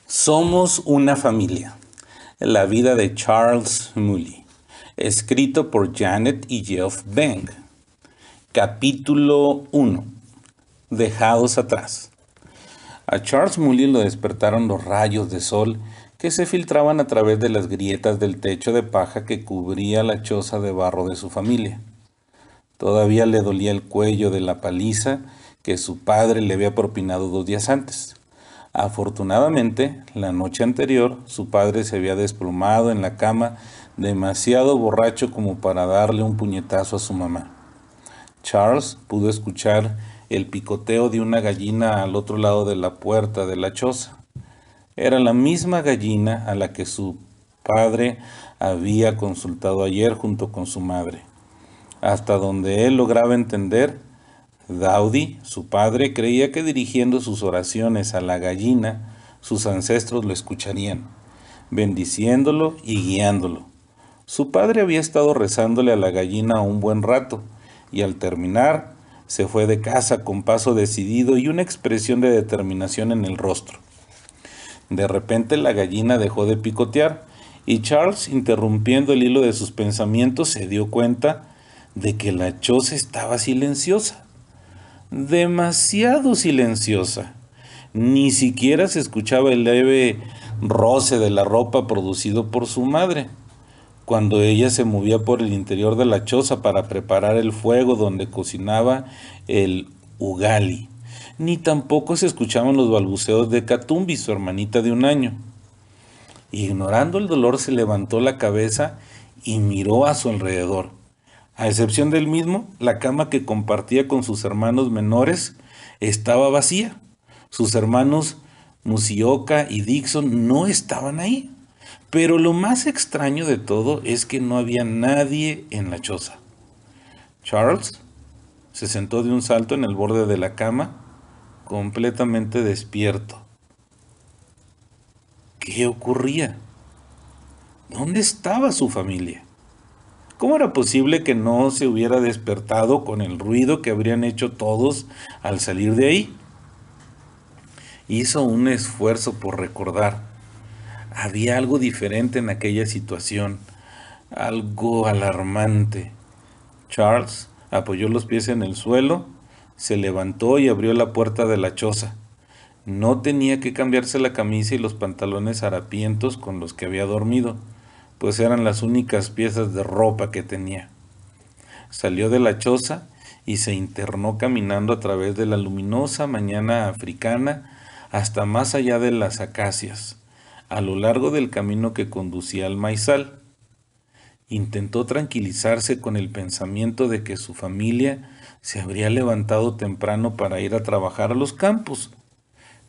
Somos una familia. La vida de Charles Mully. Escrito por Janet y Geoff Beng. Capítulo 1. Dejados atrás. A Charles Mully lo despertaron los rayos de sol que se filtraban a través de las grietas del techo de paja que cubría la choza de barro de su familia. Todavía le dolía el cuello de la paliza que su padre le había propinado 2 días antes. Afortunadamente, la noche anterior, su padre se había desplomado en la cama, demasiado borracho como para darle un puñetazo a su mamá. Charles pudo escuchar el picoteo de una gallina al otro lado de la puerta de la choza. Era la misma gallina a la que su padre había consultado ayer junto con su madre. Hasta donde él lograba entender, Dowdy, su padre, creía que dirigiendo sus oraciones a la gallina, sus ancestros lo escucharían, bendiciéndolo y guiándolo. Su padre había estado rezándole a la gallina un buen rato, y al terminar, se fue de casa con paso decidido y una expresión de determinación en el rostro. De repente la gallina dejó de picotear, y Charles, interrumpiendo el hilo de sus pensamientos, se dio cuenta de que la choza estaba silenciosa. Demasiado silenciosa. Ni siquiera se escuchaba el leve roce de la ropa producido por su madre, cuando ella se movía por el interior de la choza para preparar el fuego donde cocinaba el ugali. Ni tampoco se escuchaban los balbuceos de Katumbi, su hermanita de 1 año. Ignorando el dolor, se levantó la cabeza y miró a su alrededor. A excepción del mismo, la cama que compartía con sus hermanos menores estaba vacía. Sus hermanos Musioka y Dixon no estaban ahí. Pero lo más extraño de todo es que no había nadie en la choza. Charles se sentó de un salto en el borde de la cama, completamente despierto. ¿Qué ocurría? ¿Dónde estaba su familia? ¿Cómo era posible que no se hubiera despertado con el ruido que habrían hecho todos al salir de ahí? Hizo un esfuerzo por recordar. Había algo diferente en aquella situación, algo alarmante. Charles apoyó los pies en el suelo, se levantó y abrió la puerta de la choza. No tenía que cambiarse la camisa y los pantalones harapientos con los que había dormido, pues eran las únicas piezas de ropa que tenía. Salió de la choza y se internó caminando a través de la luminosa mañana africana hasta más allá de las acacias, a lo largo del camino que conducía al maizal. Intentó tranquilizarse con el pensamiento de que su familia se habría levantado temprano para ir a trabajar a los campos,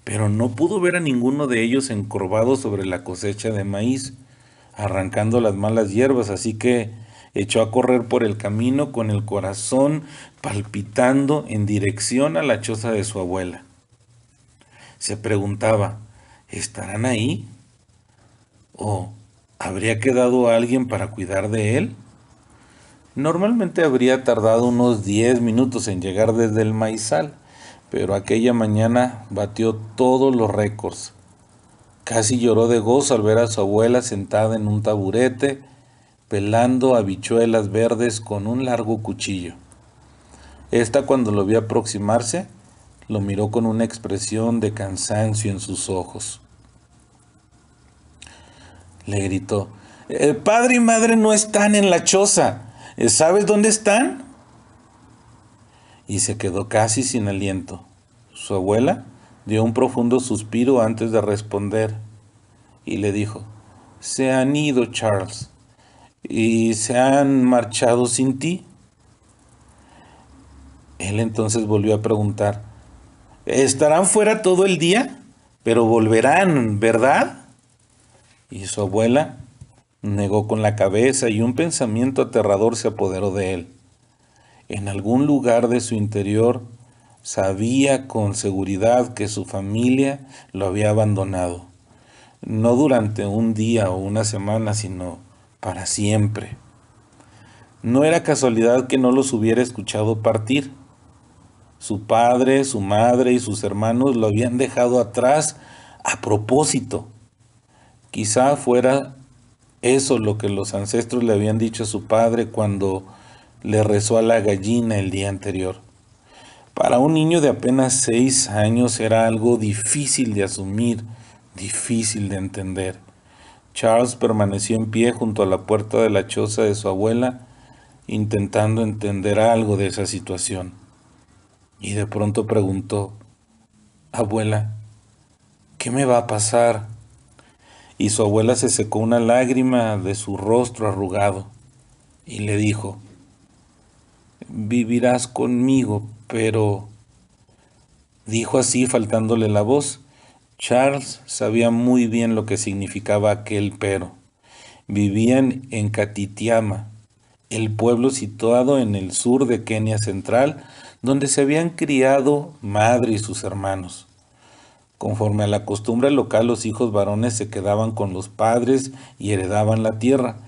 pero no pudo ver a ninguno de ellos encorvado sobre la cosecha de maíz, arrancando las malas hierbas, así que echó a correr por el camino con el corazón palpitando en dirección a la choza de su abuela. Se preguntaba, ¿estarán ahí? ¿O habría quedado alguien para cuidar de él? Normalmente habría tardado unos 10 minutos en llegar desde el maizal, pero aquella mañana batió todos los récords. Casi lloró de gozo al ver a su abuela sentada en un taburete, pelando habichuelas verdes con un largo cuchillo. Esta, cuando lo vio aproximarse, lo miró con una expresión de cansancio en sus ojos. Le gritó, «Padre y madre no están en la choza. ¿Sabes dónde están?» Y se quedó casi sin aliento. Su abuela dio un profundo suspiro antes de responder y le dijo, «Se han ido, Charles, y se han marchado sin ti». Él entonces volvió a preguntar, «¿Estarán fuera todo el día? Pero volverán, ¿verdad?» Y su abuela negó con la cabeza y un pensamiento aterrador se apoderó de él. En algún lugar de su interior sabía con seguridad que su familia lo había abandonado, no durante un día o una semana, sino para siempre. No era casualidad que no los hubiera escuchado partir. Su padre, su madre y sus hermanos lo habían dejado atrás a propósito. Quizá fuera eso lo que los ancestros le habían dicho a su padre cuando le rezó a la gallina el día anterior. Para un niño de apenas 6 años era algo difícil de asumir, difícil de entender. Charles permaneció en pie junto a la puerta de la choza de su abuela, intentando entender algo de esa situación. Y de pronto preguntó: Abuela, ¿qué me va a pasar? Y su abuela se secó una lágrima de su rostro arrugado y le dijo: Vivirás conmigo, pero... Dijo así, faltándole la voz. Charles sabía muy bien lo que significaba aquel pero. Vivían en Katitiama, el pueblo situado en el sur de Kenia central, donde se habían criado madre y sus hermanos. Conforme a la costumbre local, los hijos varones se quedaban con los padres y heredaban la tierra,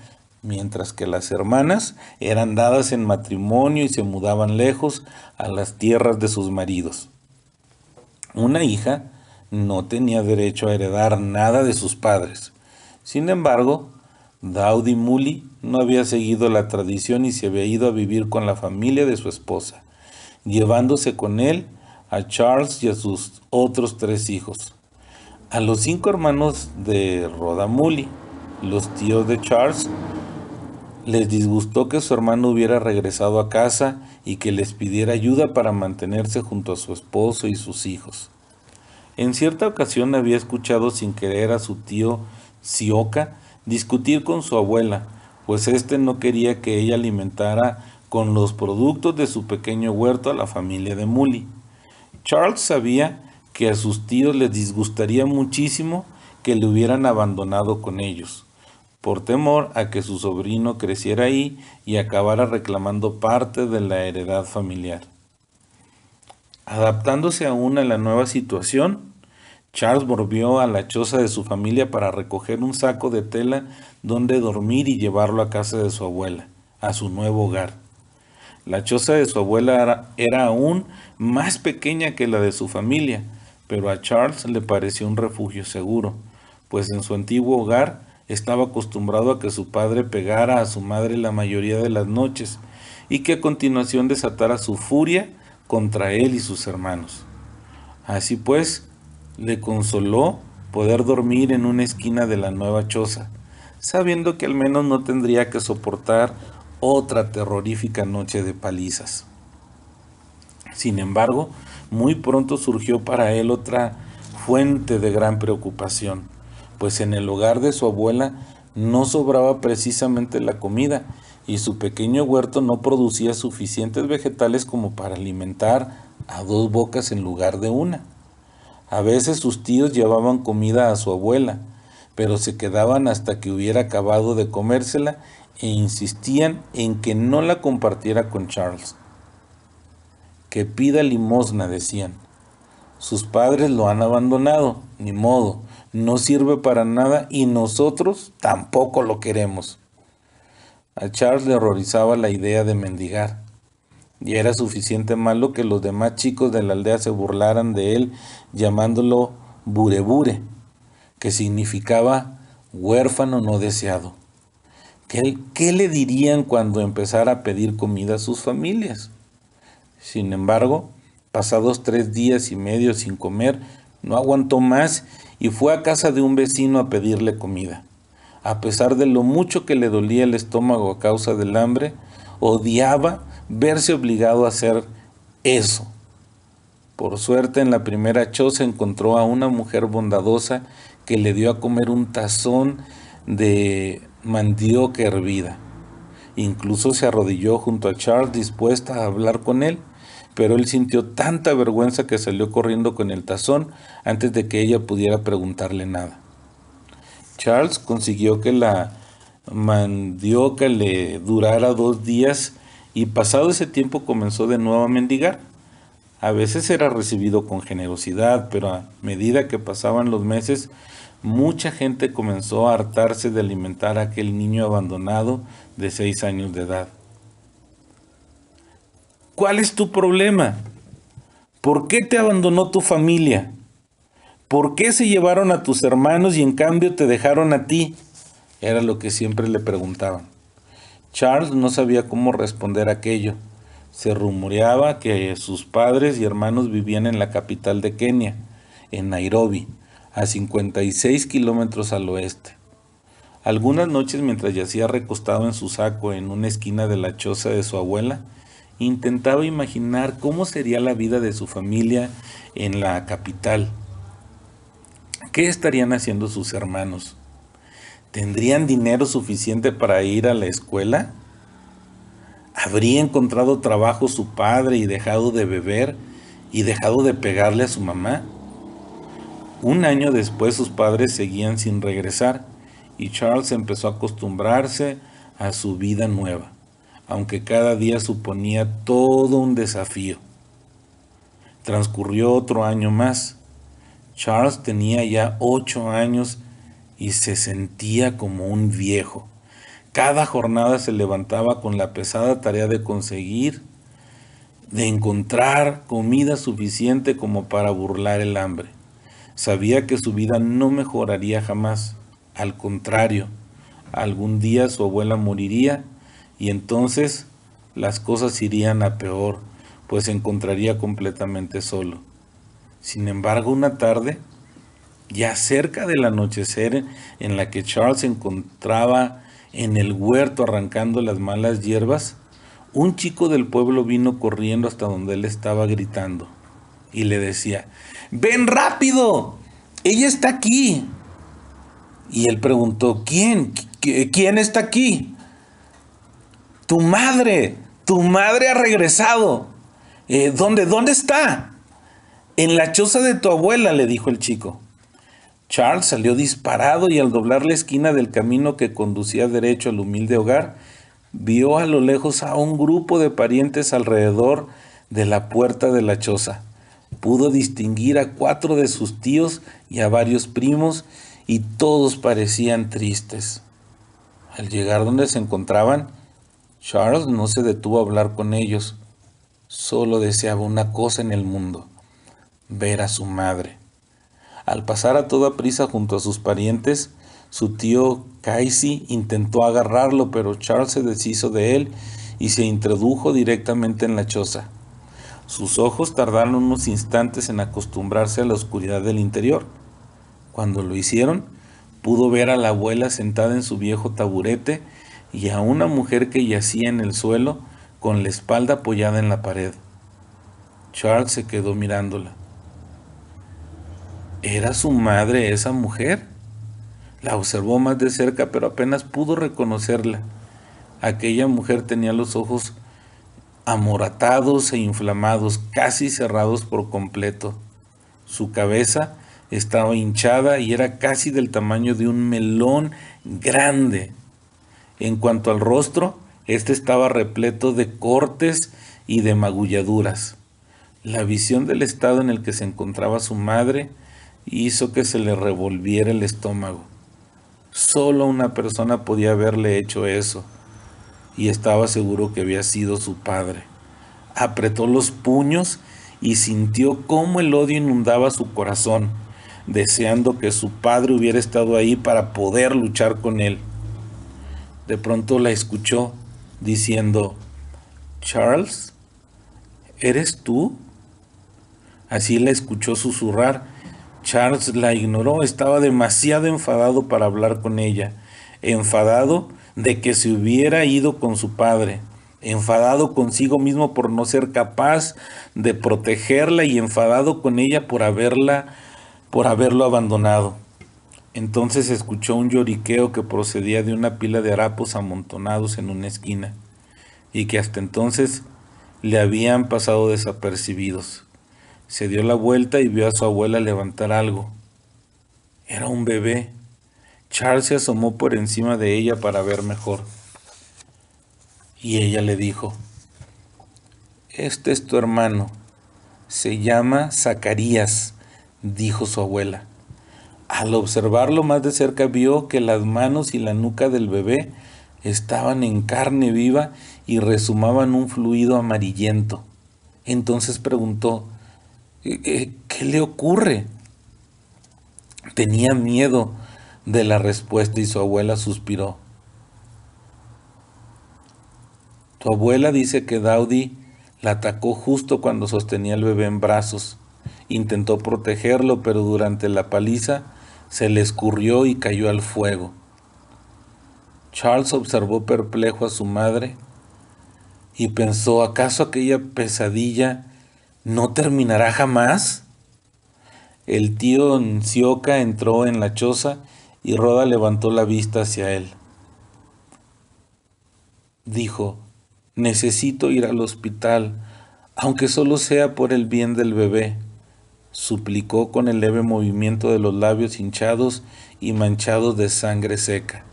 mientras que las hermanas eran dadas en matrimonio y se mudaban lejos a las tierras de sus maridos. Una hija no tenía derecho a heredar nada de sus padres. Sin embargo, Daudi Muli no había seguido la tradición y se había ido a vivir con la familia de su esposa, llevándose con él a Charles y a sus otros 3 hijos. A los 5 hermanos de Rodamuli, los tíos de Charles, les disgustó que su hermano hubiera regresado a casa y que les pidiera ayuda para mantenerse junto a su esposo y sus hijos. En cierta ocasión había escuchado sin querer a su tío Sioka discutir con su abuela, pues éste no quería que ella alimentara con los productos de su pequeño huerto a la familia de Muli. Charles sabía que a sus tíos les disgustaría muchísimo que le hubieran abandonado con ellos, por temor a que su sobrino creciera ahí y acabara reclamando parte de la heredad familiar. Adaptándose aún a la nueva situación, Charles volvió a la choza de su familia para recoger un saco de tela donde dormir y llevarlo a casa de su abuela, a su nuevo hogar. La choza de su abuela era aún más pequeña que la de su familia, pero a Charles le pareció un refugio seguro, pues en su antiguo hogar estaba acostumbrado a que su padre pegara a su madre la mayoría de las noches y que a continuación desatara su furia contra él y sus hermanos. Así pues, le consoló poder dormir en una esquina de la nueva choza, sabiendo que al menos no tendría que soportar otra terrorífica noche de palizas. Sin embargo, muy pronto surgió para él otra fuente de gran preocupación, pues en el hogar de su abuela no sobraba precisamente la comida y su pequeño huerto no producía suficientes vegetales como para alimentar a 2 bocas en lugar de una. A veces sus tíos llevaban comida a su abuela, pero se quedaban hasta que hubiera acabado de comérsela e insistían en que no la compartiera con Charles. Que pida limosna, decían. Sus padres lo han abandonado, ni modo, no sirve para nada y nosotros tampoco lo queremos. A Charles le horrorizaba la idea de mendigar. Y era suficiente malo que los demás chicos de la aldea se burlaran de él llamándolo burebure, que significaba huérfano no deseado. ¿Qué le dirían cuando empezara a pedir comida a sus familias? Sin embargo, pasados 3 días y medio sin comer, no aguantó más y fue a casa de un vecino a pedirle comida. A pesar de lo mucho que le dolía el estómago a causa del hambre, odiaba verse obligado a hacer eso. Por suerte, en la primera choza encontró a una mujer bondadosa que le dio a comer un tazón de mandioca hervida. Incluso se arrodilló junto a Charles dispuesta a hablar con él, pero él sintió tanta vergüenza que salió corriendo con el tazón antes de que ella pudiera preguntarle nada. Charles consiguió que la mandioca le durara 2 días y pasado ese tiempo comenzó de nuevo a mendigar. A veces era recibido con generosidad, pero a medida que pasaban los meses, mucha gente comenzó a hartarse de alimentar a aquel niño abandonado de 6 años de edad. ¿Cuál es tu problema? ¿Por qué te abandonó tu familia? ¿Por qué se llevaron a tus hermanos y en cambio te dejaron a ti? Era lo que siempre le preguntaban. Charles no sabía cómo responder a aquello. Se rumoreaba que sus padres y hermanos vivían en la capital de Kenia, en Nairobi, a 56 kilómetros al oeste. Algunas noches, mientras yacía recostado en su saco en una esquina de la choza de su abuela, intentaba imaginar cómo sería la vida de su familia en la capital. ¿Qué estarían haciendo sus hermanos? ¿Tendrían dinero suficiente para ir a la escuela? ¿Habría encontrado trabajo su padre y dejado de beber y dejado de pegarle a su mamá? Un año después sus padres seguían sin regresar y Charles empezó a acostumbrarse a su vida nueva, aunque cada día suponía todo un desafío. Transcurrió otro año más. Charles tenía ya 8 años y se sentía como un viejo. Cada jornada se levantaba con la pesada tarea de encontrar comida suficiente como para burlar el hambre. Sabía que su vida no mejoraría jamás. Al contrario, algún día su abuela moriría y entonces las cosas irían a peor, pues se encontraría completamente solo. Sin embargo, una tarde, ya cerca del anochecer, en la que Charles se encontraba en el huerto arrancando las malas hierbas, un chico del pueblo vino corriendo hasta donde él estaba gritando y le decía: ¡Ven rápido! ¡Ella está aquí! Y él preguntó: ¿Quién? ¿Quién está aquí? ¡Tu madre! ¡Tu madre ha regresado! ¿Dónde está? En la choza de tu abuela, le dijo el chico. Charles salió disparado y al doblar la esquina del camino que conducía derecho al humilde hogar, vio a lo lejos a un grupo de parientes alrededor de la puerta de la choza. Pudo distinguir a 4 de sus tíos y a varios primos, y todos parecían tristes. Al llegar donde se encontraban, Charles no se detuvo a hablar con ellos. Solo deseaba una cosa en el mundo: ver a su madre. Al pasar a toda prisa junto a sus parientes, su tío Casey intentó agarrarlo, pero Charles se deshizo de él y se introdujo directamente en la choza. Sus ojos tardaron unos instantes en acostumbrarse a la oscuridad del interior. Cuando lo hicieron, pudo ver a la abuela sentada en su viejo taburete y a una mujer que yacía en el suelo con la espalda apoyada en la pared. Charles se quedó mirándola. ¿Era su madre esa mujer? La observó más de cerca, pero apenas pudo reconocerla. Aquella mujer tenía los ojos amoratados e inflamados, casi cerrados por completo. Su cabeza estaba hinchada y era casi del tamaño de un melón grande. En cuanto al rostro, este estaba repleto de cortes y de magulladuras. La visión del estado en el que se encontraba su madre hizo que se le revolviera el estómago. Solo una persona podía haberle hecho eso, y estaba seguro que había sido su padre. Apretó los puños y sintió cómo el odio inundaba su corazón, deseando que su padre hubiera estado ahí para poder luchar con él. De pronto la escuchó diciendo: «Charles, ¿eres tú?». Así la escuchó susurrar. Charles la ignoró, estaba demasiado enfadado para hablar con ella, enfadado de que se hubiera ido con su padre, enfadado consigo mismo por no ser capaz de protegerla y enfadado con ella por haberlo abandonado. Entonces escuchó un lloriqueo que procedía de una pila de harapos amontonados en una esquina y que hasta entonces le habían pasado desapercibidos. Se dio la vuelta y vio a su abuela levantar algo. Era un bebé. Charles se asomó por encima de ella para ver mejor. Y ella le dijo: «Este es tu hermano. Se llama Zacarías», dijo su abuela. Al observarlo más de cerca vio que las manos y la nuca del bebé estaban en carne viva y rezumaban un fluido amarillento. Entonces preguntó: «¿Qué le ocurre?». Tenía miedo de la respuesta y su abuela suspiró. Tu abuela dice que Dowdy la atacó justo cuando sostenía al bebé en brazos. Intentó protegerlo, pero durante la paliza se le escurrió y cayó al fuego. Charles observó perplejo a su madre y pensó, ¿acaso aquella pesadilla no terminará jamás? El tío Nzioka entró en la choza y Rhoda levantó la vista hacia él. Dijo, necesito ir al hospital, aunque solo sea por el bien del bebé, suplicó con el leve movimiento de los labios hinchados y manchados de sangre seca.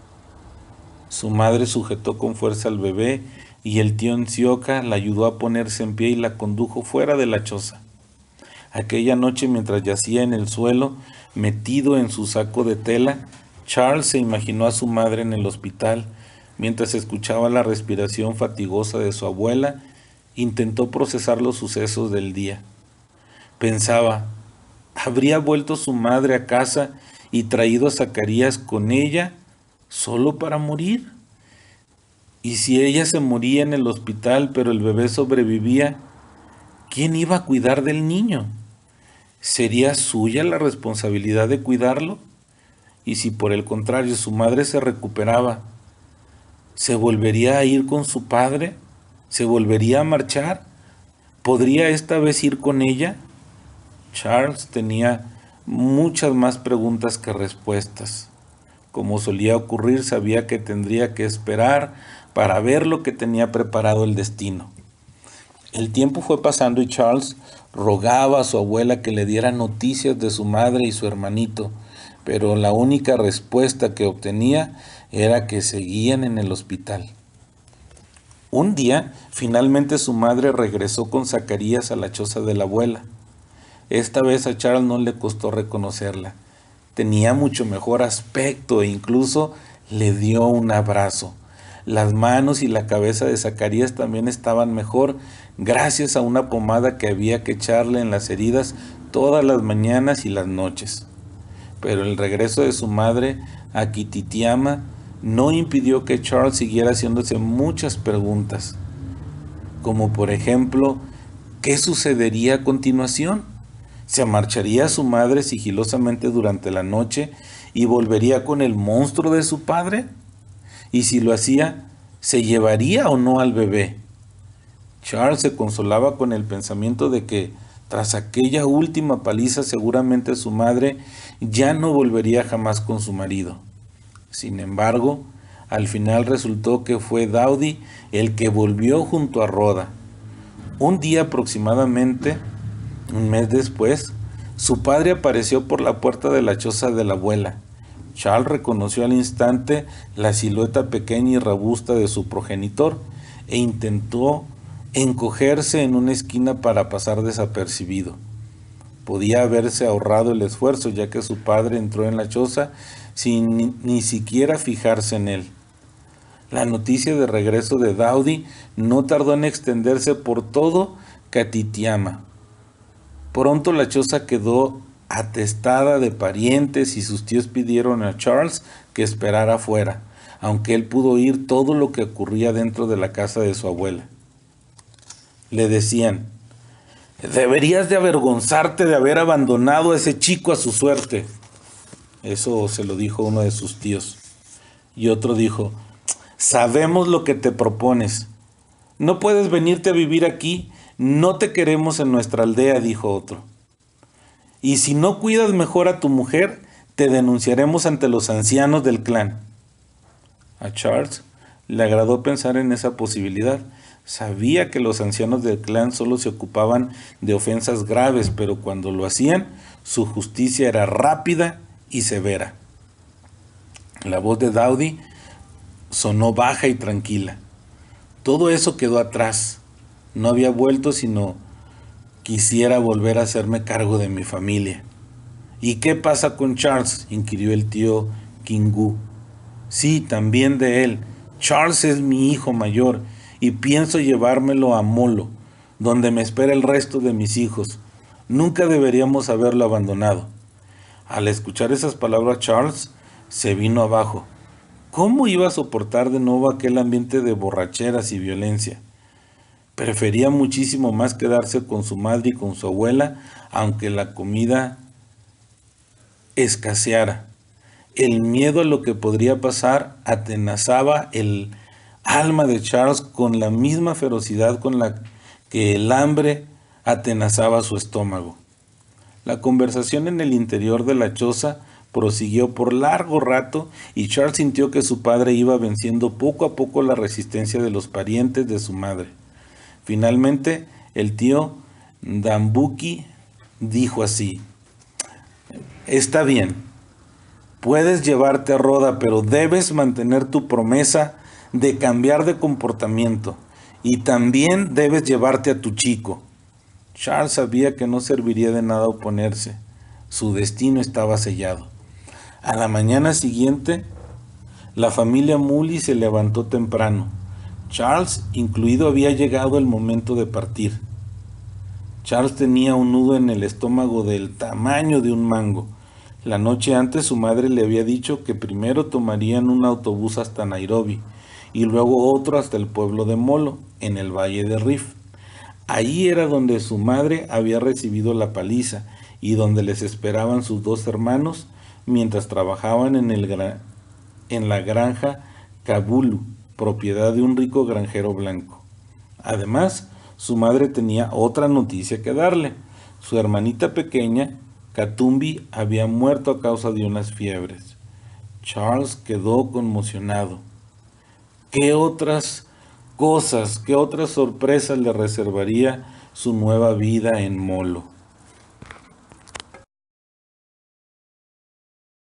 Su madre sujetó con fuerza al bebé y el tío Nzioka la ayudó a ponerse en pie y la condujo fuera de la choza. Aquella noche, mientras yacía en el suelo, metido en su saco de tela, Charles se imaginó a su madre en el hospital. Mientras escuchaba la respiración fatigosa de su abuela, intentó procesar los sucesos del día. Pensaba, ¿habría vuelto su madre a casa y traído a Zacarías con ella solo para morir? Y si ella se moría en el hospital, pero el bebé sobrevivía, ¿quién iba a cuidar del niño? ¿Sería suya la responsabilidad de cuidarlo? Y si por el contrario su madre se recuperaba, ¿se volvería a ir con su padre? ¿Se volvería a marchar? ¿Podría esta vez ir con ella? Charles tenía muchas más preguntas que respuestas. Como solía ocurrir, sabía que tendría que esperar para ver lo que tenía preparado el destino. El tiempo fue pasando y Charles rogaba a su abuela que le diera noticias de su madre y su hermanito, pero la única respuesta que obtenía era que seguían en el hospital. Un día, finalmente su madre regresó con Zacarías a la choza de la abuela. Esta vez a Charles no le costó reconocerla. Tenía mucho mejor aspecto e incluso le dio un abrazo. Las manos y la cabeza de Zacarías también estaban mejor gracias a una pomada que había que echarle en las heridas todas las mañanas y las noches. Pero el regreso de su madre a Kititiama no impidió que Charles siguiera haciéndose muchas preguntas, como por ejemplo, ¿qué sucedería a continuación? ¿Se marcharía su madre sigilosamente durante la noche y volvería con el monstruo de su padre? Y si lo hacía, ¿se llevaría o no al bebé? Charles se consolaba con el pensamiento de que, tras aquella última paliza, seguramente su madre ya no volvería jamás con su marido. Sin embargo, al final resultó que fue Dowdy el que volvió junto a Rhoda. Un día aproximadamente, un mes después, su padre apareció por la puerta de la choza de la abuela. Charles reconoció al instante la silueta pequeña y robusta de su progenitor e intentó encogerse en una esquina para pasar desapercibido. Podía haberse ahorrado el esfuerzo, ya que su padre entró en la choza sin ni siquiera fijarse en él. La noticia de regreso de Dowdy no tardó en extenderse por todo Kititiama. Pronto la choza quedó atestada de parientes y sus tíos pidieron a Charles que esperara afuera, aunque él pudo oír todo lo que ocurría dentro de la casa de su abuela. Le decían, deberías de avergonzarte de haber abandonado a ese chico a su suerte. Eso se lo dijo uno de sus tíos. Y otro dijo, sabemos lo que te propones. No puedes venirte a vivir aquí, no te queremos en nuestra aldea, dijo otro. Y si no cuidas mejor a tu mujer, te denunciaremos ante los ancianos del clan. A Charles le agradó pensar en esa posibilidad. Sabía que los ancianos del clan solo se ocupaban de ofensas graves, pero cuando lo hacían, su justicia era rápida y severa. La voz de Dowdy sonó baja y tranquila. Todo eso quedó atrás. No había vuelto, sino quisiera volver a hacerme cargo de mi familia. ¿Y qué pasa con Charles?, inquirió el tío Kingu. Sí, también de él. Charles es mi hijo mayor y pienso llevármelo a Molo, donde me espera el resto de mis hijos. Nunca deberíamos haberlo abandonado. Al escuchar esas palabras, Charles se vino abajo. ¿Cómo iba a soportar de nuevo aquel ambiente de borracheras y violencia? Prefería muchísimo más quedarse con su madre y con su abuela, aunque la comida escaseara. El miedo a lo que podría pasar atenazaba el alma de Charles con la misma ferocidad con la que el hambre atenazaba su estómago. La conversación en el interior de la choza prosiguió por largo rato y Charles sintió que su padre iba venciendo poco a poco la resistencia de los parientes de su madre. Finalmente, el tío Dambuki dijo así: está bien, puedes llevarte a Rhoda, pero debes mantener tu promesa de cambiar de comportamiento y también debes llevarte a tu chico. Charles sabía que no serviría de nada oponerse. Su destino estaba sellado. A la mañana siguiente, la familia Mully se levantó temprano. Charles incluido había llegado el momento de partir. Charles tenía un nudo en el estómago del tamaño de un mango. La noche antes su madre le había dicho que primero tomarían un autobús hasta Nairobi y luego otro hasta el pueblo de Molo, en el valle de Rift. Ahí era donde su madre había recibido la paliza y donde les esperaban sus dos hermanos mientras trabajaban en la granja Kabulu, propiedad de un rico granjero blanco. Además, su madre tenía otra noticia que darle. Su hermanita pequeña, Katumbi, había muerto a causa de unas fiebres. Charles quedó conmocionado. ¿Qué otras cosas, qué otras sorpresas le reservaría su nueva vida en Molo?